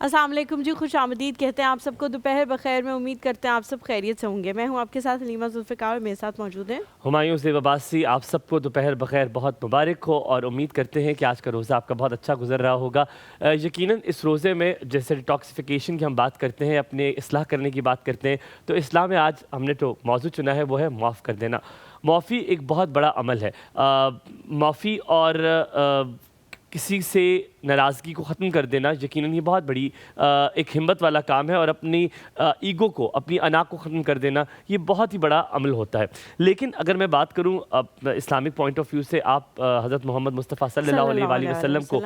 अस्सलाम वालेकुम जी, खुश आमदीद कहते हैं आप सबको दोपहर बखैर में। उम्मीद करते हैं आप सब खैरियत से होंगे। मैं हूं आपके साथ हलीमा जुल्फ़िकार और मेरे साथ मौजूद हैं हुमायूं ज़ेब अब्बासी। आप सबको दोपहर बखैर बहुत मुबारक हो और उम्मीद करते हैं कि आज का रोज़ा आपका बहुत अच्छा गुजर रहा होगा। यकीनन इस रोज़े में जैसे डिटॉक्सिफिकेशन की हम बात करते हैं, अपने इस्लाह करने की बात करते हैं, तो इस्लाम में आज हमने जो मौजू चुना है वो है माफ़ कर देना। माफ़ी एक बहुत बड़ा अमल है। माफ़ी और किसी से नाराज़गी को ख़त्म कर देना यकीनन ये बहुत बड़ी एक हिम्मत वाला काम है, और अपनी ईगो को, अपनी अना को ख़त्म कर देना ये बहुत ही बड़ा अमल होता है। लेकिन अगर मैं बात करूँ इस्लामिक पॉइंट ऑफ व्यू से, आप हज़रत मोहम्मद मुस्तफ़ा सल्लल्लाहु अलैहि वसल्लम को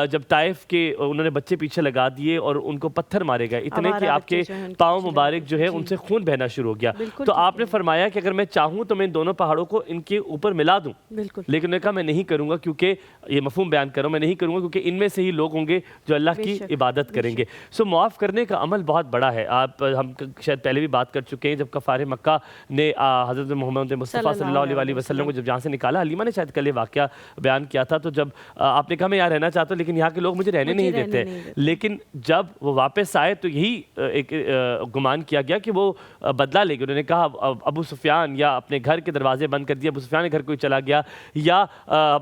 जब ताइफ के उन्होंने बच्चे पीछे लगा दिए और उनको पत्थर मारे गए इतने कि आपके पाँव मुबारक जो है उनसे खून बहना शुरू हो गया, तो आपने फरमाया कि अगर मैं चाहूँ तो मैं इन दोनों पहाड़ों को इनके ऊपर मिला दूँ, लेकिन उन्होंने कहा मैं नहीं करूँगा, क्योंकि ये मफ़हूम बयान कर रहा हूँ, मैं नहीं करूँगा क्योंकि इनमें से ही लोग होंगे जो अल्लाह की इबादत करेंगे। सो माफ़ करने का अमल बहुत बड़ा है। हम शायद पहले भी बात कर चुके हैं, जब कफ़ार मक्का ने हज़रत मोहम्मद मुस्तफ़ा सल्लल्लाहु अलैहि वसल्लम को जब जहाँ से निकाला, हलीमा ने शायद कल ये वाक़या बयान किया था, तो जब आपने कहा मैं यहाँ रहना चाहता हूँ लेकिन यहाँ के लोग मुझे रहने नहीं देते, लेकिन जब वो वापस आए तो यही एक गुमान किया गया कि वो बदला लेंगे। उन्होंने कहा अबू सुफियान या अपने घर के दरवाजे बंद कर दिया, अबू सुफियान के घर कोई चला गया या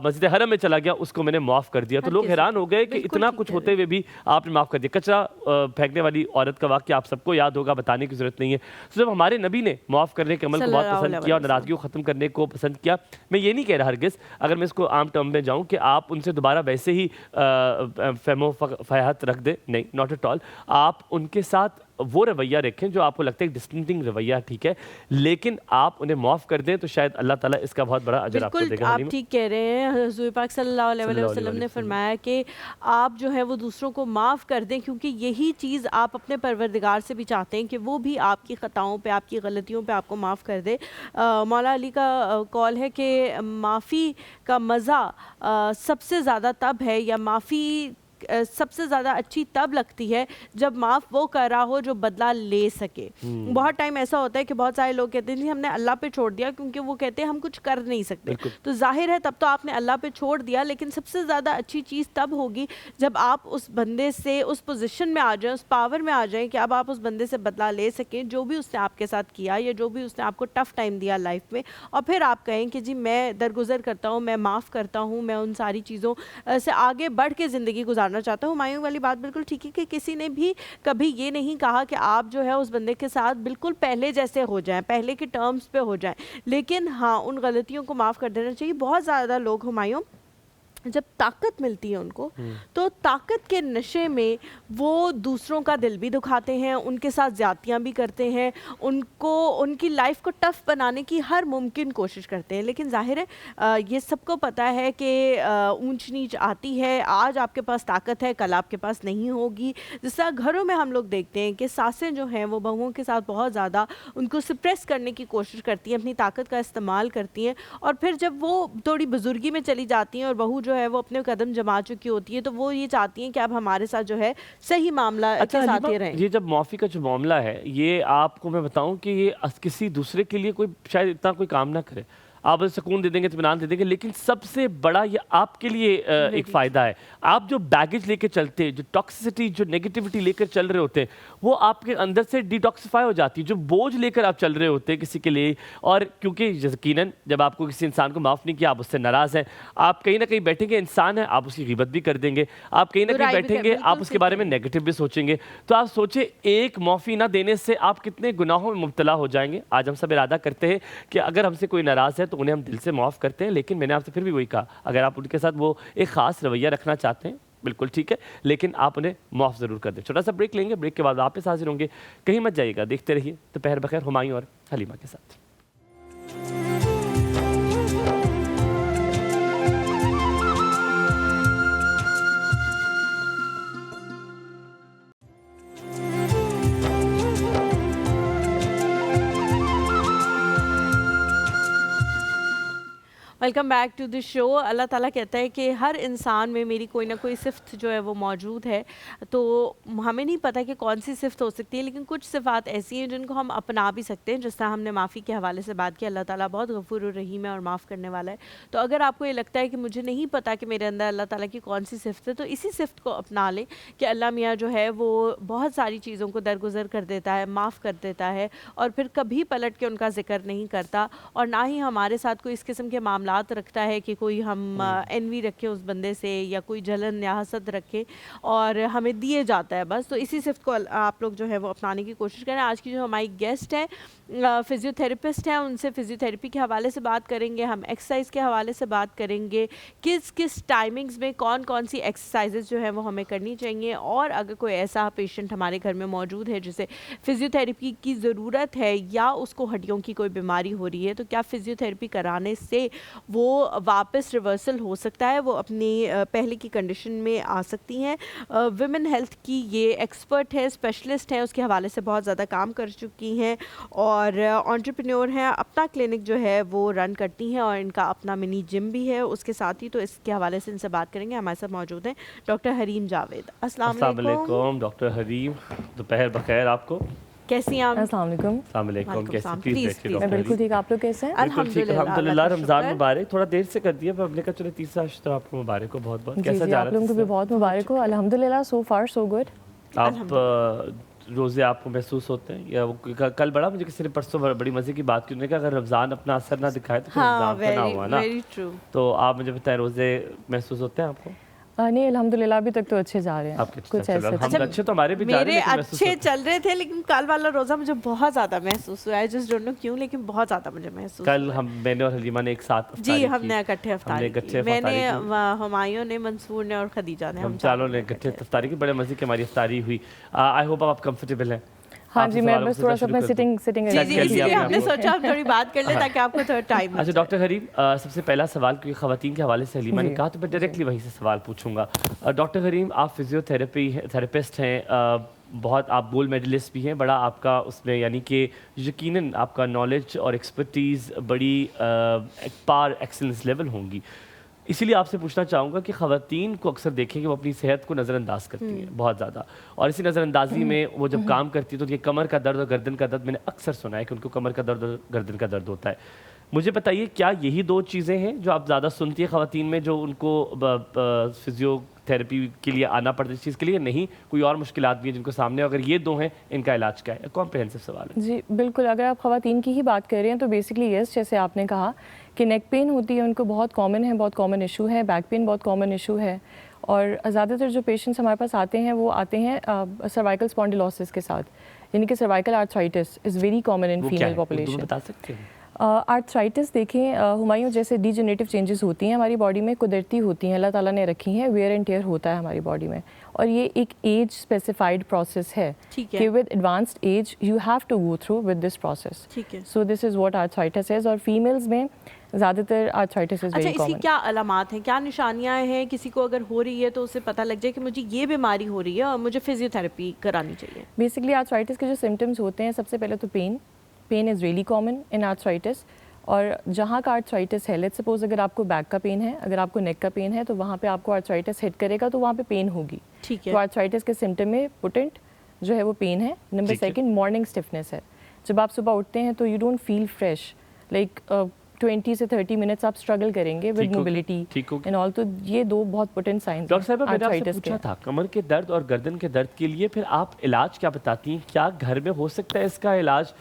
मस्जिद हरम में चला गया, उसको मैंने माफ़ कर दिया। तो लोग हैरान हो गए कि इतना कुछ होते हुए भी आपने माफ़ कर दिया। कचरा फेंकने वाली औरत का वाक़या आप सबको याद होगा, बताने की ज़रूरत नहीं है। तो जब हमारे नबी ने माफ़ करने के अमल को बहुत पसंद किया और नाराज़गी को ख़त्म करने को पसंद किया, मैं ये नहीं कह रहा हरगिज़, अगर मैं इसको आम टर्म में जाऊँ, कि आप उनसे दोबारा वैसे ही फ़हमो फ़याहत रख दें, नहीं, नॉट एट ऑल। आप उनके साथ वो रवैया रखें जो आपको लगता है डिस्टेंसिंग रवैया ठीक है, लेकिन आप उन्हें माफ़ कर दें तो शायद अल्लाह ताला इसका बहुत बड़ा अजर आपको देगा। आप ठीक कह रहे हैं। हुज़ूर पाक सल्लल्लाहु अलैहि वसल्लम ने फरमाया कि आप जो है वो दूसरों को माफ़ कर दें, क्योंकि यही चीज़ आप अपने परवरदिगार से भी चाहते हैं कि वो भी आपकी ख़ताओं पे, आपकी गलतियों पे आपको माफ़ कर दे। मौला अली का कौल है कि माफ़ी का मज़ा सबसे ज़्यादा तब है, या माफ़ी सबसे ज़्यादा अच्छी तब लगती है जब माफ़ वो कर रहा हो जो बदला ले सके। बहुत टाइम ऐसा होता है कि बहुत सारे लोग कहते हैं जी हमने अल्लाह पे छोड़ दिया, क्योंकि वो कहते हैं हम कुछ कर नहीं सकते। तो जाहिर है तब तो आपने अल्लाह पे छोड़ दिया, लेकिन सबसे ज़्यादा अच्छी चीज़ तब होगी जब आप उस बंदे से उस पोजीशन में आ जाएं, उस पावर में आ जाएं कि अब आप उस बंदे से बदला ले सकें जो भी उसने आपके साथ किया या जो भी उसने आपको टफ़ टाइम दिया लाइफ में, और फिर आप कहें कि जी मैं दरगुजर करता हूँ, मैं माफ़ करता हूँ, मैं उन सारी चीज़ों से आगे बढ़ के ज़िंदगी गुजारना चाहता हूँ। हुमायूं वाली बात बिल्कुल ठीक है कि किसी ने भी कभी ये नहीं कहा कि आप जो है उस बंदे के साथ बिल्कुल पहले जैसे हो जाएं, पहले के टर्म्स पे हो जाएं, लेकिन हाँ उन गलतियों को माफ़ कर देना चाहिए। बहुत ज़्यादा लोग हुमायूं जब ताकत मिलती है उनको, तो ताकत के नशे में वो दूसरों का दिल भी दुखाते हैं, उनके साथ ज़्यादतियाँ भी करते हैं, उनको उनकी लाइफ को टफ़ बनाने की हर मुमकिन कोशिश करते हैं। लेकिन ज़ाहिर है ये सबको पता है कि ऊंच नीच आती है, आज आपके पास ताकत है कल आपके पास नहीं होगी। जिस तरह घरों में हम लोग देखते हैं कि सासें जो हैं वो बहुओं के साथ बहुत ज़्यादा उनको सप्रेस करने की कोशिश करती हैं, अपनी ताकत का इस्तेमाल करती हैं, और फिर जब वो थोड़ी बुजुर्गी में चली जाती हैं और बहू जो है वो अपने कदम जमा चुकी होती है, तो वो ये चाहती हैं कि अब हमारे साथ जो है सही मामला के साथ ही रहें। ये जब माफ़ी का जो मामला है, ये आपको मैं बताऊं कि ये किसी दूसरे के लिए कोई शायद इतना कोई काम ना करे, आप उसे सुकून दे देंगे, इत्मीनान दे देंगे, लेकिन सबसे बड़ा ये आपके लिए एक फ़ायदा है। आप जो बैगेज लेके चलते हैं, जो टॉक्सिसिटी, जो नेगेटिविटी लेकर चल रहे होते हैं, वो आपके अंदर से डिटॉक्सिफाई हो जाती है। जो बोझ लेकर आप चल रहे होते हैं किसी के लिए, और क्योंकि यकीनन जब आपको किसी इंसान को माफ़ नहीं किया, आप उससे नाराज़ हैं, आप कहीं ना कहीं बैठेंगे, इंसान है, आप उसकी गिबत भी कर देंगे, आप कहीं ना कहीं बैठेंगे, आप उसके बारे में नेगेटिव भी सोचेंगे। तो आप सोचे एक माफ़ी ना देने से आप कितने गुनाहों में मुब्तला हो जाएंगे। आज हम सब इरादा करते हैं कि अगर हमसे कोई नाराज़ है तो उन्हें हम दिल से माफ़ करते हैं, लेकिन मैंने आपसे फिर भी वही कहा, अगर आप उनके साथ वो एक ख़ास रवैया रखना चाहते हैं बिल्कुल ठीक है, लेकिन आप उन्हें माफ़ ज़रूर कर दें। छोटा सा ब्रेक लेंगे, ब्रेक के बाद वापस हाजिर होंगे, कहीं मत जाइएगा, देखते रहिए दोपहर बखैर हुमायूं और हलीमा के साथ। Welcome back to the show. Allah ताला कहता है कि हर इंसान में मेरी कोई ना कोई सिफ़त जो है वो मौजूद है। तो हमें नहीं पता कि कौन सी सिफ़त हो सकती है, लेकिन कुछ सिफ़ात ऐसी हैं जिनको हम अपना भी सकते हैं। जिस तरह हमने माफ़ी के हवाले से बात की, अल्लाह ताला बहुत गफ़ूर रहीम है और माफ़ करने वाला है। तो अगर आपको ये लगता है कि मुझे नहीं पता कि मेरे अंदर अल्लाह ताला की कौन सी सिफ़त है, तो इसी सिफ़त को अपना लें कि अल्लाह मियाँ जो है वो बहुत सारी चीज़ों को दरगुज़र कर देता है, माफ़ कर देता है और फिर कभी पलट के उनका ज़िक्र नहीं करता, और ना ही हमारे साथ कोई इस किस्म के मामलात रखता है कि कोई हम एनवी रखें उस बंदे से या कोई जलन या हसद रखें और हमें दिए जाता है बस। तो इसी सिफ़्त को आप लोग जो है वो अपनाने की कोशिश करें। आज की जो हमारी गेस्ट है फ़िज़ियोथेरेपिस्ट हैं, उनसे फ़िज़ियोथेरेपी के हवाले से बात करेंगे, हम एक्सरसाइज के हवाले से बात करेंगे, किस किस टाइमिंग्स में कौन कौन सी एक्सरसाइजेज जो है वो हमें करनी चाहिए, और अगर कोई ऐसा पेशेंट हमारे घर में मौजूद है जिसे फ़िज़ियोथेरेपी की ज़रूरत है या उसको हड्डियों की कोई बीमारी हो रही है, तो क्या फ़िज़ियोथेरेपी कराने से वो वापस रिवर्सल हो सकता है, वो अपनी पहले की कंडीशन में आ सकती हैं। विमेन हेल्थ की ये एक्सपर्ट है, स्पेशलिस्ट हैं, उसके हवाले से बहुत ज़्यादा काम कर चुकी हैं और एंटरप्रेन्योर हैं, अपना क्लिनिक जो है वो रन करती हैं और इनका अपना मिनी जिम भी है उसके साथ ही। तो इसके हवाले से इनसे बात करेंगे। हमारे साथ मौजूद हैं डॉक्टर हरीम जावेद। अस्सलाम वालेकुम डॉक्टर हरीम, दोपहर बखैर आपको। कैसी हैं आप? अस्सलाम वालेकुम। अस्सलाम वालेकुम, कैसी? सलाम। प्लीज प्लीज़, बैठिए प्लीज़। मैं डॉक्टर बिल्कुल हरीम। ठीक, आप लोग कैसे हैं? बिल्कुल ठीक, अल्हम्दुलिल्लाह, अल्लाह का रमज़ान शुक्र। मुबारक। थोड़ा देर से कर दिया पर हमने कहा चलो तीसरा अशतर आपको मुबारक हो, बहुत बहुत। जी कैसा जी, जा आप रहा लोगों को भी है? बहुत मुबारक हो। अल्हम्दुलिल्लाह, सो फार सो गुड। आप रोज़े आपको महसूस होते हैं या वो कल बड़ा मुझे किसी ने परसों बड़ी मज़े की बात की, उन्होंने कहा अगर रमज़ान अपना असर ना दिखाए तो फिर हाँ, रमज़ान का ना हुआ ना। Very true. तो आप मुझे बताएं, रोज़े महसूस होते हैं आपको? नहीं, अल्हम्दुलिल्लाह अभी तक तो अच्छे जा रहे हैं। आपके कुछ ऐसे हम अच्छे तो हमारे भी जा रहे मेरे हैं, लेकिन महसूस अच्छे होते हैं। चल रहे थे, लेकिन कल वाला रोज़ा मुझे बहुत ज़्यादा महसूस हुआ है। जस्ट डोंट नो क्यों, लेकिन बहुत ज़्यादा मुझे महसूस कल हुआ है। हम मैंने और हलीमा ने एक साथ जी, इफ्तारी की। हमने इकट्ठे इफ्तारी की। इकट्ठे मैंने, इफ्तारी की। हुमायूं ने, मंसूर ने और खदीजा ने, हम चारों ने इकट्ठे इफ्तारी की। बड़े मज़े की हमारी इफ्तारी हुई। आई होप आप कंफर्टेबल हैं। हाँ आपसे जी, मैं सवालों बस से थोड़ा सा शुरू अपना कर दूं। सिटिंग जी सेट जी, कर दिया इसलिए आपने हमने आपको। सोचा हम थोड़ी बात कर लें ताकि आपको थोड़ा टाइम अच्छा डॉक्टर हरीम, सबसे पहला सवाल, क्योंकि ख़वातीन के हवाले से हलीमा ने जी। कहा तो मैं डायरेक्टली वहीं से सवाल पूछूंगा। डॉक्टर हरीम, आप फिजियोथेरेपिस्ट हैं, बहुत आप गोल्ड मेडलिस्ट भी हैं, बड़ा आपका उसमें यानी कि यकीनन आपका नॉलेज और एक्सपर्टीज़ बड़ी पार एक्सेलेंस लेवल होंगी। इसीलिए आपसे पूछना चाहूँगा कि ख़वातीन को अक्सर देखें कि वो अपनी सेहत को नज़रअंदाज करती हैं बहुत ज़्यादा, और इसी नज़रअंदाजी में वो जब काम करती है तो ये कमर का दर्द और गर्दन का दर्द मैंने अक्सर सुना है कि उनको कमर का दर्द और गर्दन का दर्द होता है। मुझे बताइए, क्या यही दो चीज़ें हैं जो आप ज़्यादा सुनती है ख़वातीन में, जो उनको फिजियोथेरेपी के लिए आना पड़ता है इस चीज़ के लिए? नहीं, कोई और मुश्किलात भी हैं जिनको सामने, अगर ये दो हैं इनका इलाज क्या है? कॉम्प्रिहेंसिव सवाल है। जी बिल्कुल, अगर आप ख़वातीन की ही बात कर रहे हैं तो बेसिकली यस, जैसे आपने कहा कि नेक पेन होती है, उनको बहुत कॉमन है, बहुत कॉमन इशू है। बैक पेन बहुत कॉमन इशू है, और ज़्यादातर जो पेशेंट्स हमारे पास आते हैं वो आते हैं सर्वाइकल स्पॉन्डिलोसिस के साथ, यानी कि cervical arthritis is very common in वो क्या फीमेल है? उर्दू में पॉपुलेशन। बता सकते हैं? आर्थराइटिस देखें, हुमायूं जैसे डीजेनरेटिव चेंजेस होती हैं हमारी बॉडी में, कुदरती होती हैं, अल्लाह ताला ने रखी हैं, वेयर एंड टेयर होता है हमारी बॉडी में, और ये एक एज स्पेसिफाइड प्रोसेस है ठीक है। कि with advanced age you have to go through with this process. ठीक है। So this is what arthritis is, और फीमेल्स में ज़्यादातर आर्थराइटिस इज़ अच्छा, वेरी इसकी कॉमन। क्या अलामात हैं, क्या निशानियां हैं? किसी को अगर हो रही है तो उसे पता लग जाए कि मुझे ये बीमारी हो रही है और मुझे फिजियोथेरेपी करानी चाहिए। बेसिकली आर्थराइटिस के जो सिम्टम्स होते हैं, सबसे पहले तो pain is really common in arthritis, और जहाँ का आर्थराइटिस है, लेट्स सपोज अगर आपको बैक का पेन है, अगर आपको नेक का पेन है, तो वहाँ पे आपको आर्थराइटिस हिट करेगा तो वहाँ पे पेन होगी। ठीक तो है। आर्थराइटिस के सिम्टम में पुटेंट जो है वो पेन है। नंबर ठीक है। सेकंड, मॉर्निंग स्टिफनेस है। जब आप सुबह उठते हैं तो you don't feel fresh, like 20 से 30 मिनट्स आप स्ट्रगल करेंगे विद ठीक हो गया, मोबिलिटी ठीक हो गया। And all. तो ये दो बहुत पोटेंट साइंस डॉक्टर साहब, मैंने आपसे आर्थराइटिस पूछा के। था कमर के दर्द और गर्दन के दर्द के लिए, फिर आप इलाज क्या बताती हैं? क्या घर में हो सकता है इसका इलाज?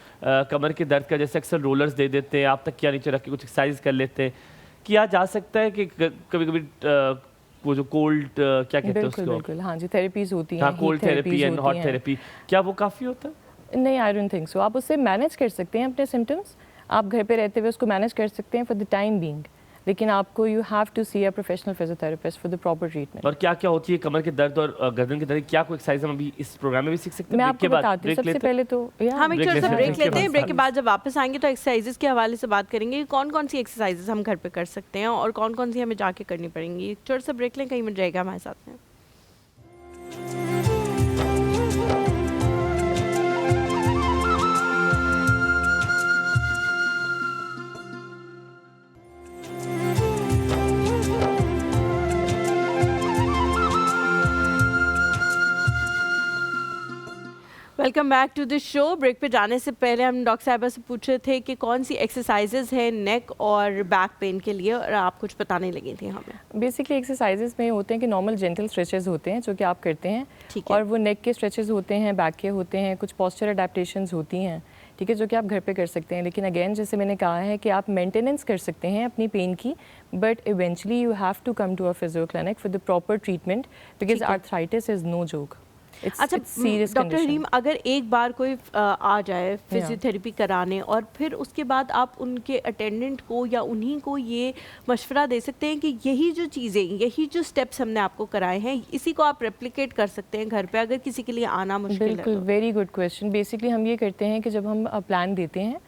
कमर के दर्द का जैसे अक्सर रोलर्स दे देते हैं, आप तकिया नीचे रख के कुछ एक्सरसाइज कर लेते हैं, किया जा सकता है कि कभी कभी वो जो कोल्ड क्या कहते हैं बिल्कुल उसको? बिल्कुल, हाँ जी, थेरेपीज होती हैं, हाँ, cold therapy and hot therapy, क्या वो काफ़ी होता है? नहीं, आई डोंट थिंक सो। आप उससे मैनेज कर सकते हैं अपने सिम्टम्स, आप घर पे रहते हुए उसको मैनेज कर सकते हैं फॉर द टाइम बीइंग, लेकिन आपको you have to see a professional physiotherapist for the proper treatment. और क्या क्या होती है कमर के दर्द और गर्दन के दर्द? क्या कोई एक्सरसाइज हम अभी इस प्रोग्राम में भी सीख सकते हैं? मैं ब्रेक के आपको बाद बताती हूँ। ब्रेक सबसे लेते हैं? पहले तो हम एक ब्रेक छोटा सा लेते हैं, ब्रेक ब्रेक के लेते हैं। बाद ब्रेक के बाद जब वापस आएंगे तो एक्सरसाइजेस के हवाले से बात करेंगे, कौन कौन सी एक्सरसाइजेस हम घर पे कर सकते हैं और कौन कौन सी हमें जाके करनी पड़ेंगी। एक छोटा सा ब्रेक लें, कहीं मिल जाएगा हमारे साथ में। Welcome back to the show. Break पे जाने से पहले हम डॉक्टर साहिबा से पूछ रहे थे कि कौन सी एक्सरसाइजेज हैं नेक और बैक पेन के लिए, और आप कुछ बताने लगी थी हमें। बेसिकली एक्सरसाइजेज में होते हैं कि नॉर्मल जेंटल स्ट्रेचेस होते हैं जो कि आप करते हैं, ठीक है। और वो नेक के स्ट्रेचेस होते हैं, बैक के होते हैं, कुछ पॉस्चर अडेप्टेशंस होती हैं, ठीक है, जो कि आप घर पे कर सकते हैं। लेकिन अगेन जैसे मैंने कहा है कि आप मेंटेनेंस कर सकते हैं अपनी पेन की, but eventually you have to come to a physio clinic for the proper treatment because arthritis is no joke. अच्छा डॉक्टर रीम, अगर एक बार कोई आ जाए फिजियोथेरेपी कराने और फिर उसके बाद आप उनके अटेंडेंट को या उन्हीं को ये मशवरा दे सकते हैं कि यही जो चीज़ें, यही जो स्टेप्स हमने आपको कराए हैं, इसी को आप रेप्लिकेट कर सकते हैं घर पे अगर किसी के लिए आना मुश्किल है? बिल्कुल, वेरी गुड क्वेश्चन। बेसिकली हम ये करते हैं कि जब हम प्लान देते हैं,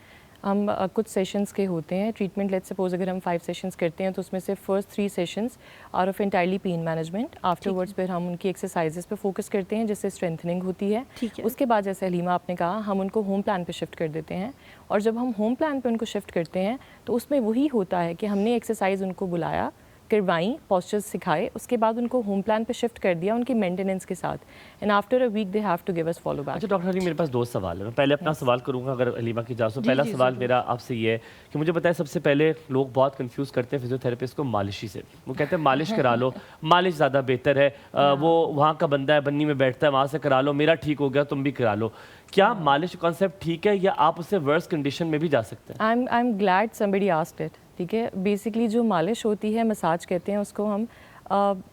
हम कुछ सेशंस के होते हैं ट्रीटमेंट। लेट्स सपोज अगर हम 5 सेशंस करते हैं तो उसमें से first 3 sessions are of entirely pain management. Afterwards फिर हम उनकी एक्सरसाइजेस पे फोकस करते हैं जिससे स्ट्रेंथनिंग होती है। उसके बाद जैसे हलीमा आपने कहा, हम उनको होम प्लान पे शिफ्ट कर देते हैं, और जब हम होम प्लान पे उनको शिफ्ट करते हैं तो उसमें वही होता है कि हमने एक्सरसाइज उनको बुलाया, करवाई, पॉस्चर्स सिखाए, उसके बाद उनको होम प्लान पे शिफ्ट कर दिया उनकी मेंटेनेंस के साथ, and after a week they have to give us follow back. अच्छा डॉक्टर अली, मेरे पास 2 सवाल है। मैं पहले अपना सवाल करूंगा अगर हलीमा की इजाज़त हो। पहला सवाल मेरा आपसे ये है कि मुझे बताएं, सबसे पहले लोग बहुत कंफ्यूज करते हैं फिजियोथेरेपिस्ट को मालिशी से। वो कहते हैं मालिश करा लो, मालिश ज़्यादा बेहतर है, वो वहाँ का बंदा है, बन्नी में बैठता है, वहाँ से करा लो, मेरा ठीक हो गया तुम भी करा लो। क्या मालिश कॉन्सेप्ट ठीक है या आप उससे वर्स कंडीशन में भी जा सकते हैं? I am glad somebody asked it. ठीक है, बेसिकली जो मालिश होती है, मसाज कहते हैं उसको हम।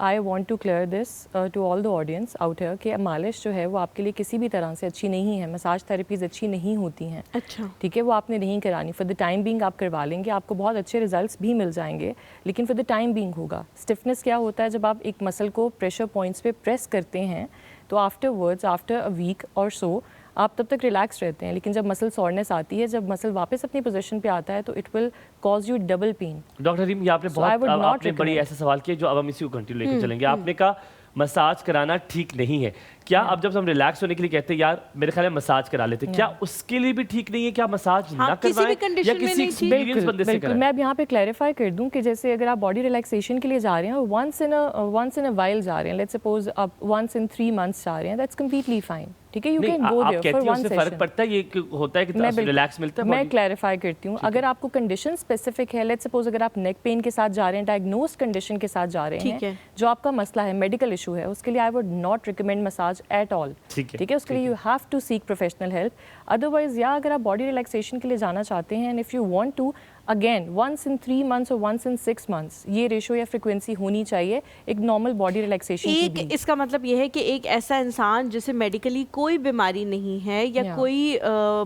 I want to clear this to all the audience out here कि मालिश जो है वो आपके लिए किसी भी तरह से अच्छी नहीं है। मसाज थेरेपीज़ अच्छी नहीं होती हैं। अच्छा, ठीक है, वो आपने नहीं करानी। फॉर द टाइम बीइंग आप करवा लेंगे, आपको बहुत अच्छे रिजल्ट्स भी मिल जाएंगे, लेकिन फॉर द टाइम बीइंग होगा। स्टिफनेस क्या होता है, जब आप एक मसल को प्रेशर पॉइंट्स पे प्रेस करते हैं तो आफ्टरवर्ड्स, आफ्टर अ वीक और सो, आप तब तक रिलैक्स रहते हैं, लेकिन जब मसल सॉरनेस आती है, जब मसल वापस अपनी पोजीशन पे आता है तो it will cause you double pain. Doctor Reem, ये आपने आपने बड़ी ऐसे सवाल किए जो अब हम इसी को कंटिन्यू लेकर चलेंगे। आपने कहा मसाज कराना ठीक नहीं है। क्या अब जब हम रिलैक्स होने के लिए कहते हैं यार मेरे ख्याल है मसाज करा लेते, क्या उसके लिए भी ठीक नहीं है? क्या मसाज ना करवाएं या किसी एक्सपीरियंस बंदे से कराएं? मैं अब यहाँ पे क्लैरिफाई कर दूं कि जैसे अगर आप बॉडी रिलैक्सेशन के लिए जा रहे हैं और वंस इन अ वाइल जा रहे हैं, लेट्स सपोज आप वंस इन 3 मंथ्स जा रहे हैं, दैट्स कंप्लीटली फाइन। ठीक है, you can go there for one session. फर्क पड़ता है, ये होता है कि रिलैक्स मिलता है। मैं क्लैरिफाई करती हूँ, अगर आपको कंडीशन स्पेसिफिक है, लेट्स सपोज अगर आप नेक पेन के साथ जा रहे हैं, डायग्नोस्ड कंडीशन के साथ जा रहे हैं, जो आपका मसला है, मेडिकल इशू है, उसके लिए I would not recommend massage at all. ठीक है, उसके लिए you have to seek professional help. Otherwise, या अगर आप बॉडी रिलैक्सेशन के लिए जाना चाहते हैं and if you want to, again once in 3 months और वंस इन 6 मंथ्स ये रेशो या फ्रीक्वेंसी होनी चाहिए एक नॉर्मल बॉडी रिलैक्सेशन की भी। इसका मतलब ये है कि एक ऐसा इंसान जिसे मेडिकली कोई बीमारी नहीं है या कोई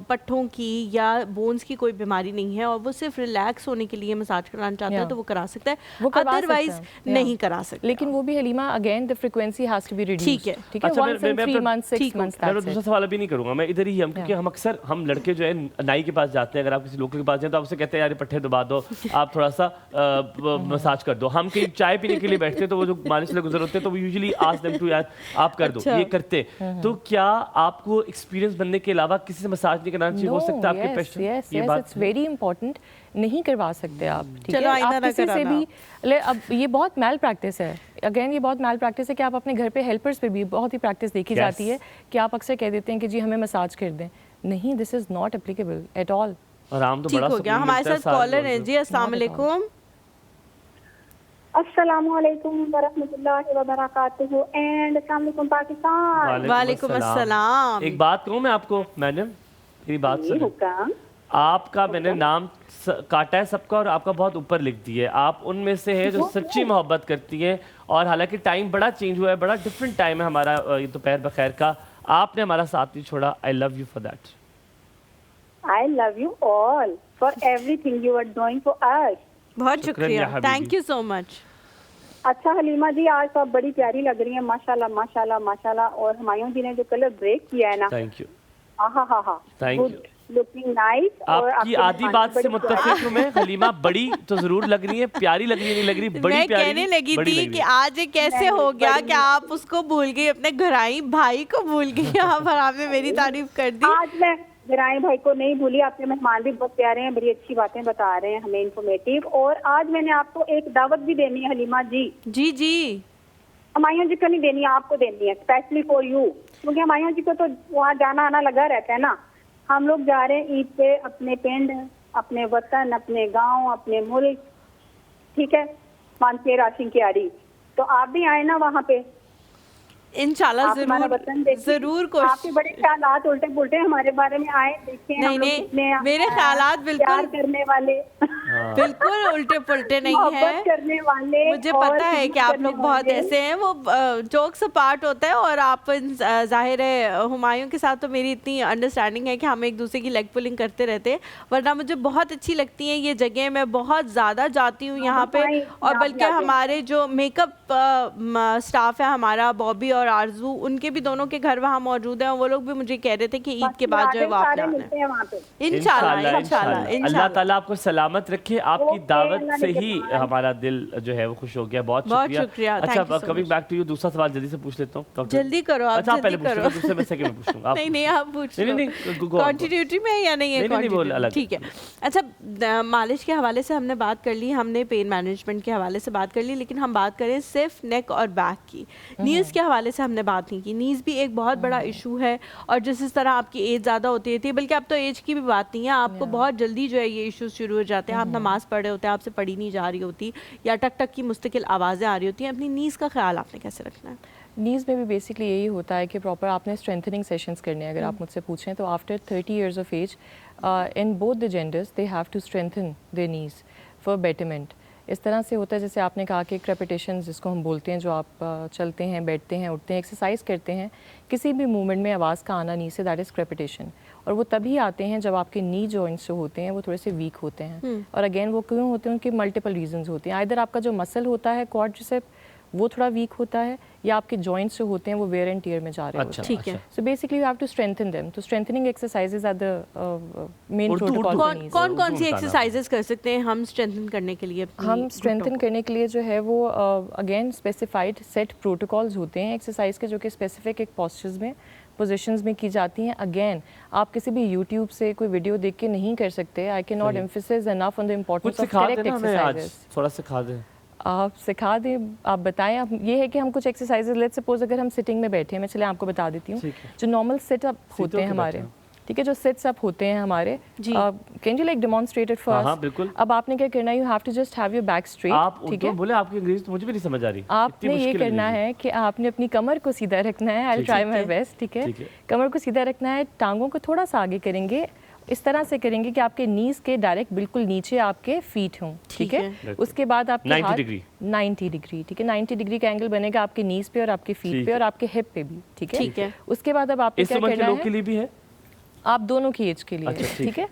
पट्ठों की या बोन्स की कोई बीमारी नहीं है और वो सिर्फ रिलैक्स होने के लिए मसाज कराना चाहता है तो वो करा सकता है, अदरवाइज नहीं करा सकता। लेकिन वो भी Halima, again the frequency has to be reduced. ठीक है, ठीक है, वंस इन 3 मंथ्स 6 मंथ्स। मैं दूसरा सवाल अभी नहीं करूंगा, मैं इधर ही हम, क्योंकि हम अक्सर हम लड़के जो है नाई के पास जाते हैं, अगर आप किसी लोकल के पास जाएं तो आपसे कहते हैं यार पट्टे दबा दो, आप थोड़ा सा मसाज कर दो। हम कहीं चाय पीने के लिए बैठते हैं तो वो जो मालिश से गुजर होते हैं तो वो यूजुअली आस्क देम टू यार आप कर दो, ये करते। तो क्या आपको एक्सपीरियंस बनने के अलावा किसी से मसाज नहीं कराना चाहिए? हो सकता है आपके पेशेंट, ये बात इट्स वेरी इंपॉर्टेंट, नहीं करवा सकते आप। ठीक है, आप किसी से भी अब ये बहुत मैल प्रैक्टिस है, अगेन ये बहुत मैल प्रैक्टिस है कि आप अपने घर पे हेल्पर्स पे भी बहुत ही प्रैक्टिस देखी जाती है कि आप अक्सर कह देते हैं कि जी हमें मसाज कर दें। नहीं, this is not applicable at all. आराम तो ठीक हो गया। हमारे साथ कॉलर हैं जी। अस्सलाम वालेकुम। अस्सलाम वालेकुम वरहमतुल्लाहि वबरकातुहू एंड अस्सलाम वालेकुम पाकिस्तान। वालेकुम अस्सलाम। एक बात कहूँ मैं आपको मैडम, मेरी बात सुनिए। आपका मैंने नाम काटा है सबका और आपका बहुत ऊपर लिख दिया है। आप उनमें से है जो सच्ची मोहब्बत करती है, और हालांकि टाइम बड़ा चेंज हुआ है, बड़ा डिफरेंट टाइम है हमारा ये दोपहर बखैर का। आपने हमारा साथ नहीं छोड़ा। I love you for that. I love you all for everything you are doing for us. बहुत शुक्रिया, थैंक यू सो मच। अच्छा हलीमा जी, आज तो आप बड़ी प्यारी लग रही हैं, माशाल्लाह माशाल्लाह माशाल्लाह। और हुमायूं जी ने जो कलर ब्रेक किया है ना, थैंक यू। हाँ, थैंक यू, लुकिंग नाइस। और आपकी आधी बात से मुत्तफिक हूं मैं। हलीमा बड़ी तो जरूर लग रही है, प्यारी लग रही है, नहीं लग रही, बड़ी मैं प्यारी। कहने लगी थी कि आज ये कैसे हो गया कि आप उसको भूल गई, अपने घराई भाई को भूल गई आप, और आपने मेरी तारीफ कर दी। आज मैं घराई भाई को नहीं भूली, आपके मेहमान भी बहुत प्यारे हैं, बड़ी अच्छी बातें बता रहे हैं हमें, इन्फॉर्मेटिव। और आज मैंने आपको एक दावत भी देनी है हलीमा जी। जी जी। ہمایوں جی کو نہیں دینی ہے، آپ کو دینی ہے اسپیشلی فار یو، کیونکہ ہمایوں جی کو تو وہاں جانا آنا لگا رہتا ہے نا. ہم لوگ جا رہے ہیں عید پہ اپنے پنڈ، اپنے وطن، اپنے گاؤں، اپنے ملک، ٹھیک ہے، مانسے راشن کی آڑی. تو آپ بھی آئے نا وہاں پہ، انشاءاللہ آپ ہمارا وطن دیکھیں. ضرور آپ کے بڑے خیالات الٹے پلٹے ہمارے بارے میں آئے، دیکھیں ہم نہیں لوگ نہیں، کتنے میرے خیالات پیار بالکل کرنے والے، بالکل الٹے پلٹے نہیں ہیں. محبت کرنے والے، مجھے اور پتا ہے خدمت کہ آپ کرنے لوگ بہت والے. ایسے ہیں، وہ جوکس پارٹ ہوتا ہے. اور آپ ظاہر ہے ہمایوں کے ساتھ تو میری اتنی انڈرسٹینڈنگ ہے کہ ہم ایک دوسرے کی لیگ پولنگ کرتے رہتے ہیں. ورنہ مجھے بہت اچھی لگتی ہیں یہ جگہیں، میں بہت زیادہ جاتی ہوں یہاں پہ. اور بلکہ ہمارے جو میک اپ اسٹاف ہے ہمارا، بابی اور آرزو، ان کے بھی دونوں کے گھر وہاں موجود ہیں. اور وہ لوگ بھی مجھے کہہ رہے تھے کہ عید کے بعد جو ہے وہ آپ نے آنا ملتے ہیں وہاں پہ. ہے. انشاءاللہ انشاءاللہ اللہ تعالیٰ آپ کو سلامت رکھے. آپ کی دعوت سے ہی ہمارا دل جو ہے وہ خوش ہو گیا. بہت شکریہ. اچھا کمنگ بیک ٹو یو، دوسرا سوال جلدی سے پوچھ لیتا ہوں. جلدی کرو آپ. اچھا جلدی پہلے پوچھ لو، دوسرے میں سیکنڈ میں پوچھ لوں گا. نہیں نہیں آپ پوچھ لو. کنٹینیوٹی میں یا نہیں ہے؟ ٹھیک ہے. اچھا مالش کے حوالے سے ہم نے بات کر لی، ہم نے پین مینجمنٹ کے حوالے سے بات کر لی، لیکن ہم بات کریں صرف نیک اور بیک کی. نیز کے حوالے سے ہم نے بات نہیں کی. نیز بھی ایک بہت بڑا ایشو ہے، اور جس طرح آپ کی ایج زیادہ ہوتی ہے، بلکہ اب تو ایج کی بھی بات نہیں ہے، آپ کو بہت جلدی جو ہے یہ ایشوز شروع ہو جاتے ہیں. آپ نماز پڑھ رہے ہوتے ہیں، آپ سے پڑھی نہیں جا رہی ہوتی، یا ٹک ٹک کی مستقل آوازیں آ رہی ہوتی ہیں. اپنی نیز کا خیال آپ نے کیسے رکھنا ہے؟ نیز میں بھی بیسکلی یہی ہوتا ہے کہ پراپر آپ نے اسٹرینتھننگ سیشنز کرنے ہیں. اگر آپ مجھ سے پوچھیں تو after 30 years of age in both the genders they have to strengthen the knees for betterment. اس طرح سے ہوتا ہے جیسے آپ نے کہا کہ کریپیٹیشنز جس کو ہم بولتے ہیں، جو آپ چلتے ہیں، بیٹھتے ہیں، اٹھتے ہیں، ایکسرسائز کرتے ہیں، کسی بھی موومنٹ میں آواز کا آنا نی سے، دیٹ از کریپیٹیشن. اور وہ تبھی آتے ہیں جب آپ کے نی جوائنٹس جو ہوتے ہیں وہ تھوڑے سے ویک ہوتے ہیں. اور اگین وہ کیوں ہوتے ہیں؟ ان کے ملٹیپل ریزنز ہوتے ہیں. ادھر آپ کا جو مسل ہوتا ہے کوڈریسپ وہ تھوڑا ویک ہوتا ہے، یا آپ کے جوائنٹس جو ہوتے ہیں وہ ویئر اینڈ ٹیئر میں جا رہے ہوتے ہیں. ٹھیک ہے. So basically you have to strengthen them. تو strengthening exercises are the main protocol for knees. کون کون سی ایکسرسائزز کر سکتے ہیں ہم اسٹرینتھن کرنے کے لیے؟ ہم اسٹرینتھن کرنے کے لیے جو ہے وہ اگین اسپیسیفائڈ سیٹ پروٹوکالز ہوتے ہیں ایکسرسائز کے، جو کہ اسپیسیفک ایک پوسچرز میں، پوزیشنز میں کی جاتی ہیں. اگین آپ کسی بھی یوٹیوب سے کوئی ویڈیو دیکھ کے نہیں کر سکتے. I can not emphasize enough on the importance of correct exercises. تھوڑا سکھا دیں آپ سکھا دیں، آپ بتائیں. یہ ہے کہ ہم کچھ ایکسرسائزز، لیٹ سپوز اگر ہم سٹنگ میں بیٹھے ہیں، میں چلے آپ کو بتا دیتی ہوں. جو نارمل سٹ اپ ہوتے ہیں ہمارے، ٹھیک ہے، جو سٹس اپ ہوتے ہیں ہمارے، can you like demonstrate it for us? بالکل. اب آپ نے کیا کرنا ہے، you have to just have your back straight. ٹھیک ہے، بولے آپ کی انگریزی تو مجھے بھی نہیں سمجھ آ رہی. آپ نے یہ کرنا ہے کہ آپ نے اپنی کمر کو سیدھا رکھنا ہے. I try my best. ٹھیک ہے، کمر کو سیدھا رکھنا ہے، ٹانگوں کو تھوڑا سا آگے کریں گے. اس طرح سے کریں گے کہ آپ کے نیز کے ڈائریکٹ بالکل نیچے آپ کے فیٹ ہوں. ٹھیک ہے. اس کے بعد آپ کے 90 ڈگری، ٹھیک ہے، 90 ڈگری کا اینگل بنے گا آپ کے نیز پہ اور آپ کے فیٹ پہ اور آپ کے ہپ پہ بھی. ٹھیک ہے. اس کے بعد اب آپ کو کیا کرنا ہے، کے لیے بھی ہے، آپ دونوں کی ایج کے لیے. ٹھیک ہے.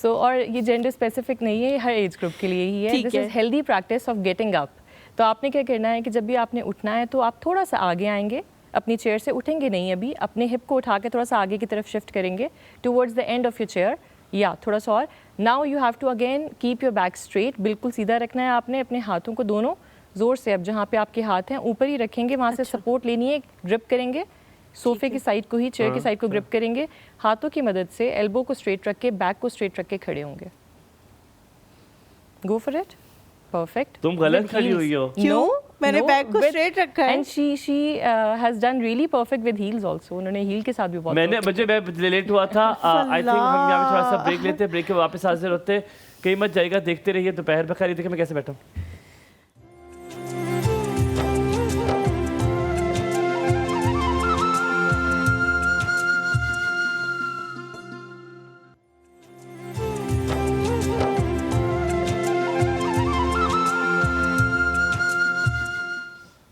سو اور یہ جینڈر اسپیسیفک نہیں ہے، ہر ایج گروپ کے لیے ہی ہے. This is healthy practice of getting up. تو آپ نے کیا کرنا ہے کہ جب بھی آپ نے اٹھنا ہے تو آپ تھوڑا سا آگے آئیں گے، اپنی چیئر سے اٹھیں گے نہیں ابھی، اپنے ہپ کو اٹھا کے تھوڑا سا آگے کی طرف شفٹ کریں گے towards the end of your chair, یا تھوڑا سا اور. Now you have to again keep your back straight. بالکل سیدھا رکھنا ہے آپ نے. اپنے ہاتھوں کو دونوں زور سے، اب جہاں پہ آپ کے ہاتھ ہیں اوپر ہی رکھیں گے، وہاں سے سپورٹ لینی ہے، گرپ کریں گے صوفے کی سائڈ کو ہی، چیئر کی سائڈ کو گرپ کریں گے. ہاتھوں کی مدد سے ایلبو کو اسٹریٹ رکھ کے، بیک کو اسٹریٹ رکھ کے کھڑے ہوں گے. Go for it. پرفیکٹ. تم غلط کھڑی ہوئی ہو. کیوں؟ میں نے بیک کو اسٹریٹ رکھا ہے. And she has done really perfect with heels also. انہوں نے ہیل کے ساتھ بھی بہت. میں لیٹ ہوا تھا. آئی تھنک ہم یہاں پہ تھوڑا سا بریک لیتے ہیں، بریک کے واپس حاضر ہوتے. کہیں مت جائے گا، دیکھتے رہیے دوپہر بخیر. یہ دیکھیں میں کیسے بیٹھا ہوں.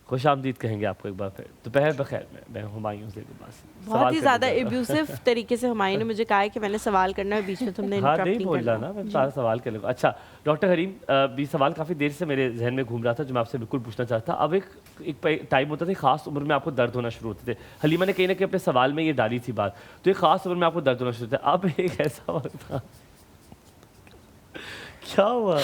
خوش آمدید کہیں گے آپ کو ایک بار پھر. دوپہر بخیر میں ہمایوں سے بس بہت ہی زیادہ ایبیوسو طریقے سے ہمایوں نے مجھے کہا ہے کہ میں نے سوال کرنا ہے، بیچ میں تم نے انٹرپٹ نہیں بولنا نا، میں سارا سوال کر لوں گا. اچھا ڈاکٹر حریم، یہ سوال کافی دیر سے میرے ذہن میں گھوم رہا تھا جو میں آپ سے بالکل پوچھنا چاہتا. اب ایک ٹائم ہوتا تھا، خاص عمر میں آپ کو درد ہونا شروع ہوتے تھے. حلیمہ نے کہیں نہ کہیں اپنے سوال میں یہ ڈالی تھی بات. تو ایک خاص عمر میں آپ کو درد ہونا شروع ہوتا ہے. اب ایک ایسا وقت تھا، کیا ہوا؟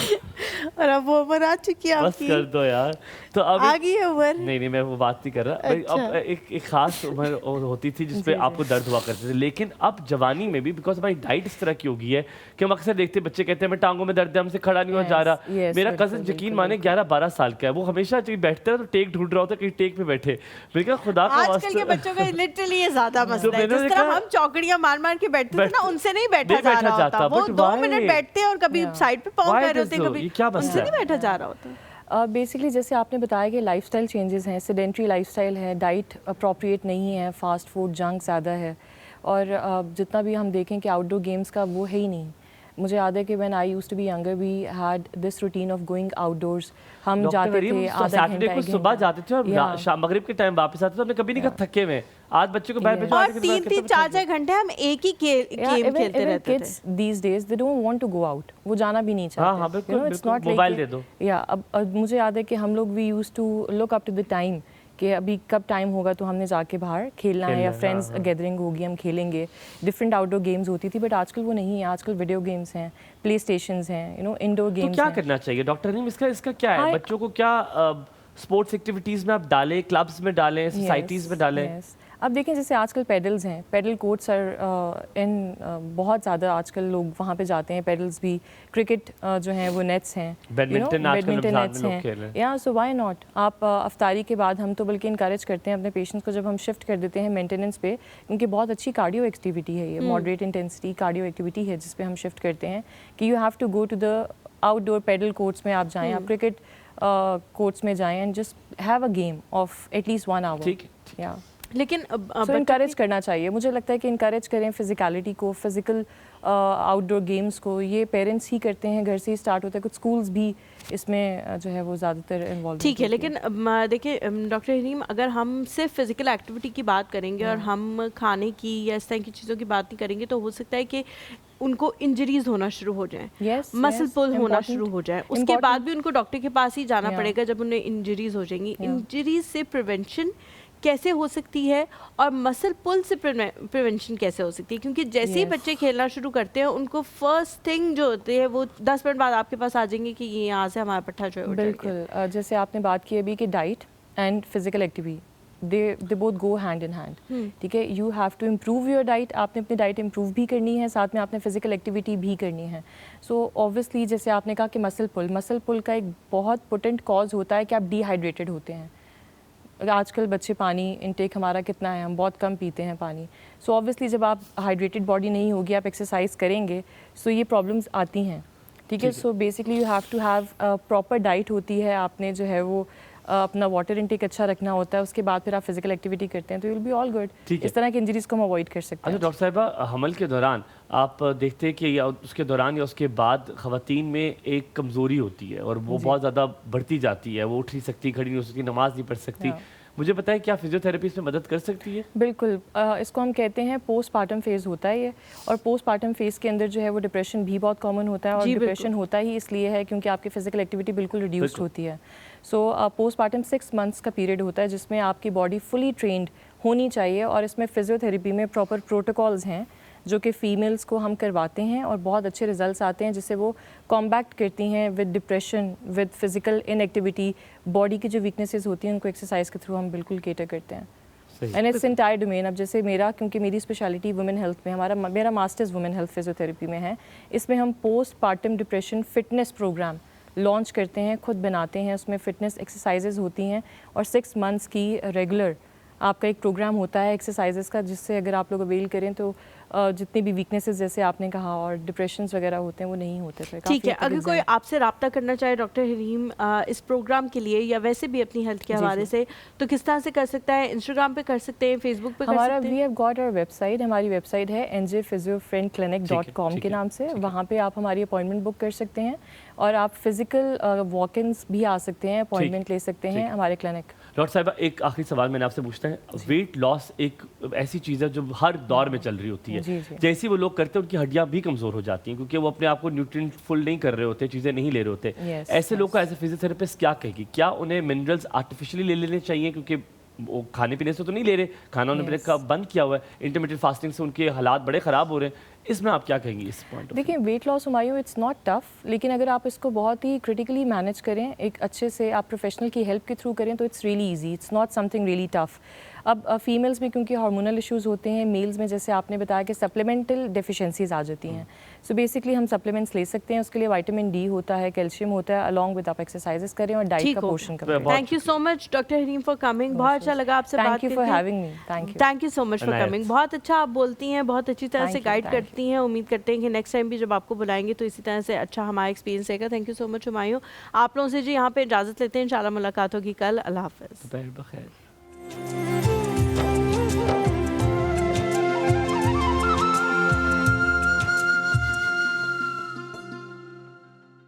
اور اب وہ عمر آ چکی ہے. بس کر دو یار. तो अब आ गई है उम्र? नहीं मैं वो बात नहीं कर रहा। अच्छा। अब एक खास उम्र होती थी जिसपे आपको दर्द हुआ करते थे, लेकिन अब जवानी में भी बिकॉज हमारी डाइट इस तरह की हो गई है कि हम अक्सर देखते हैं बच्चे कहते हैं मैं टांगों में दर्द है, हमसे खड़ा नहीं हो जा रहा। मेरा कज़न यकीन माने 11-12 साल का है, वो हमेशा जब बैठता है तो टेक ढूंढ रहा होता है, कहीं टेक पे बैठे। मैंने कहा खुदा का आजकल के बच्चों का लिटरली ये ज्यादा मसला है। जिस तरह हम चौकड़ियां मार मार के बैठते थे ना, उनसे नहीं बैठा जा रहा होता। वो 2 मिनट बैठते हैं और कभी साइड पे पाँव कर रहे होते हैं, कभी उनसे नहीं बैठा जा रहा होता। बेसिकली जैसे आपने बताया कि लाइफस्टाइल चेंजेस हैं, सेडेंट्री लाइफस्टाइल है, डाइट अप्रोप्रिएट नहीं है, फास्ट फूड जंक ज़्यादा है, और जितना भी हम देखें कि आउटडोर गेम्स का वो है ही नहीं। मुझे याद है कि when I used to be younger we had this routine of going outdoors. हम जाते थे आधा सैटरडे को सुबह जाते थे और शाम मगरिब के टाइम वापस आते थे। हमने कभी नहीं कहा थके हुए, आज बच्चों को बाहर भेजो, और 3-3 4-4 घंटे हम एक ही गेम खेलते रहते थे। Kids these days they don't want to go out, वो जाना भी नहीं चाहते। हां बिल्कुल, मोबाइल दे दो। या अब मुझे याद है कि हम लोग we used to look up to the time कि अभी कब टाइम होगा तो हमने जाके बाहर खेलना है, या फ्रेंड्स गैदरिंग होगी हम खेलेंगे। डिफरेंट आउटडोर गेम्स होती थी, बट आजकल वो नहीं है। आजकल वीडियो गेम्स हैं, प्ले स्टेशंस हैं, इंडोर गेम्स। तो क्या करना चाहिए डॉक्टर नीम, इसका क्या है? बच्चों को क्या स्पोर्ट्स एक्टिविटीज में आप डालें, क्लब्स में डालें, सोसाइटीज में डालें? अब देखें जैसे आजकल पेडल्स हैं, पेडल कोर्ट्स इन बहुत ज़्यादा आजकल लोग वहाँ पे जाते हैं। पेडल्स भी, क्रिकेट जो हैं वो नेट्स हैं, बैडमिंटन नेट्स हैं, या सो व्हाई नॉट। आप अफ्तारी के बाद हम तो बल्कि इनकरेज करते हैं अपने पेशेंट्स को, जब हम शिफ्ट कर देते हैं मेंटेनेंस पे, क्योंकि बहुत अच्छी कार्डियो एक्टिविटी है ये, मॉडरेट इंटेंसिटी कार्डियो एक्टिविटी है जिस पे हम शिफ्ट करते हैं कि you have to go to the outdoor padel courts में आप जाएँ, आप क्रिकेट कोर्ट्स में जाएँ and just have a game of at least 1 hour. ठीक या लेकिन इनकरेज करना चाहिए। मुझे लगता है कि इनकरेज करें फिजिकलिटी को, फिजिकल आउटडोर गेम्स को। ये पेरेंट्स ही करते हैं, घर से ही स्टार्ट होता है। कुछ स्कूल्स भी इसमें जो है वो ज़्यादातर इन्वॉल्व। ठीक है, लेकिन देखिए डॉक्टर हरीम, अगर हम सिर्फ फिजिकल एक्टिविटी की बात करेंगे और हम खाने की या इस तरह की चीज़ों की बात नहीं करेंगे, तो हो सकता है कि उनको इंजरीज होना शुरू हो जाएं, मसल पुल होना शुरू हो जाए। उसके बाद भी उनको डॉक्टर के पास ही जाना पड़ेगा जब उन्हें इंजरीज हो जाएंगी। इंजरीज से प्रिवेंशन कैसे हो सकती है और मसल पुल से प्रिवेंशन कैसे हो सकती है? क्योंकि जैसे ही बच्चे खेलना शुरू करते हैं, उनको फर्स्ट थिंग जो होती है वो 10 मिनट बाद आपके पास आ जाएंगे कि ये यहाँ से हमारा पट्टा जो है। बिल्कुल, जैसे आपने बात की अभी कि diet and physical activity they both go hand in hand. ठीक है, you have to improve your diet. आपने अपनी डाइट इम्प्रूव भी करनी है, साथ में आपने फिजिकल एक्टिविटी भी करनी है। सो ऑब्वियसली जैसे आपने कहा कि मसल पुल का एक बहुत पोटेंट कॉज होता है कि आप डिहाइड्रेटेड होते हैं। आजकल बच्चे पानी इनटेक हमारा कितना है, हम बहुत कम पीते हैं पानी। सो ऑब्वियसली जब आप हाइड्रेटेड बॉडी नहीं होगी, आप एक्सरसाइज करेंगे, सो ये प्रॉब्लम्स आती हैं। ठीक है, so basically you have to have proper diet होती है। आपने जो है वो अपना वाटर इनटेक अच्छा रखना होता है, उसके बाद फिर आप फिजिकल एक्टिविटी करते हैं तो विल बी ऑल गुड। इस तरह की इंजरीज को हम अवॉइड कर सकते हैं। अच्छा डॉक्टर साहिबा, हमल के दौरान आप देखते हैं कि या उसके दौरान या उसके बाद ख़वातीन में एक कमज़ोरी होती है और वो बहुत ज़्यादा बढ़ती जाती है, वो उठ नहीं सकती, खड़ी नहीं हो सकती, नमाज नहीं पढ़ सकती। मुझे पता है क्या फिजियोथेरेपी इसमें मदद कर सकती है? बिल्कुल, इसको हम कहते हैं पोस्टपार्टम फेज़ होता है ये, और पोस्टपार्टम फेज़ के अंदर जो है वो डिप्रेशन भी बहुत कॉमन होता है। और डिप्रेशन होता ही इसलिए है क्योंकि आपकी फिजिकल एक्टिविटी बिल्कुल रिड्यूस्ड होती है। सो पोस्टपार्टम 6 मंथ्स का पीरियड होता है जिसमें आपकी बॉडी फुली ट्रेंड होनी चाहिए, और इसमें फिजियोथेरेपी में प्रॉपर प्रोटोकॉल्स हैं जो कि फ़ीमेल्स को हम करवाते हैं और बहुत अच्छे रिजल्ट्स आते हैं, जिससे वो कॉम्बैक्ट करती हैं with depression, with physical inactivity. Body की जो वीकनेसेस होती हैं उनको एक्सरसाइज के थ्रू हम बिल्कुल केटर करते हैं। And its entire domain. अब जैसे मेरा, क्योंकि मेरी स्पेशलिटी वुमेन हेल्थ में, मेरा मास्टर्स वुमेन हेल्थ फिजियोथेरेपी में है, इसमें हम postpartum depression fitness program launch करते हैं, खुद बनाते हैं। उसमें फ़िटनेस एक्सरसाइजेज़ होती हैं और 6 मंथ्स की रेगुलर आपका एक प्रोग्राम होता है एक्सरसाइजेज़ का, जिससे अगर आप लोग अवेल करें तो जितनी भी वीकनेसेस जैसे आपने कहा और डिप्रेशंस वगैरह होते हैं वो नहीं होते फिर। ठीक है, अगर कोई आपसे रब्ता करना चाहे डॉक्टर हरीम इस प्रोग्राम के लिए या वैसे भी अपनी हेल्थ के हवाले से, तो किस तरह से कर सकता है? इंस्टाग्राम पे कर सकते हैं, फेसबुक पे कर सकते हैं? We have got our website, हमारी वेबसाइट है njphysiofriendclinic.com के नाम से। वहाँ पे आप हमारी अपॉइंटमेंट बुक कर सकते हैं और आप फिजिकल वॉक-इन्स भी आ सकते हैं, अपॉइंटमेंट ले सकते हैं हमारे क्लिनिक। डॉक्टर साहिबा, एक आखिरी सवाल मैंने आपसे पूछना है। वेट लॉस एक ऐसी चीज़ है जो हर दौर में चल रही होती है। जैसे वो लोग करते हैं उनकी हड्डियां भी कमज़ोर हो जाती हैं क्योंकि वो अपने आप को न्यूट्रिएंट फुल नहीं कर रहे होते, चीज़ें नहीं ले रहे होते। ऐसे लोग को एज ए फिजियोथेरेपिस्ट क्या कहेगी? क्या उन्हें मिनरल्स आर्टिफिशियली ले लेने चाहिए क्योंकि वो खाने पीने से तो नहीं ले रहे, खाना उन्होंने बंद किया हुआ है, इंटरमिटेंट फास्टिंग से उनके हालात बड़े ख़राब हो रहे हैं, اس میں آپ کیا کہیں گی اس پوائنٹ؟ دیکھیں weight loss Humayun it's not tough, لیکن اگر آپ اس کو بہت ہی کریٹیکلی مینیج کریں، ایک اچھے سے آپ پروفیشنل کی ہیلپ کے تھرو کریں تو it's really easy, it's not something really tough. اب فیمیلز میں کیونکہ ہارمونل ایشوز ہوتے ہیں، میلز میں جیسے آپ نے بتایا کہ سپلیمنٹل ڈیفیشنسیز آ جاتی ہیں، سو بیسکلی ہم سپلیمنٹس لے سکتے ہیں، اس کے لیے وائٹامن ڈی ہوتا ہے، کیلشیم ہوتا ہے، along with آپ ایکسرسائزز کریں اور ڈائٹ کا پورشن کریں. Thank you so much doctor Hareem for coming, بہت اچھا لگا آپ سے بات thank you for having me. Thank you so much for coming. بہت اچھا آپ بولتی ہیں، بہت اچھی طرح سے گائڈ کرتی ہیں. امید کرتے ہیں کہ نیکسٹ ٹائم بھی جب آپ کو بلائیں گے تو اسی طرح سے اچھا ہمارا ایکسپیرینس رہے گا. تھینک یو سو مچ ہمایوں. آپ لوگوں سے جی یہاں پہ اجازت لیتے ہیں، انشاءاللہ ملاقات ہوگی کل. اللہ حافظ. بخیر.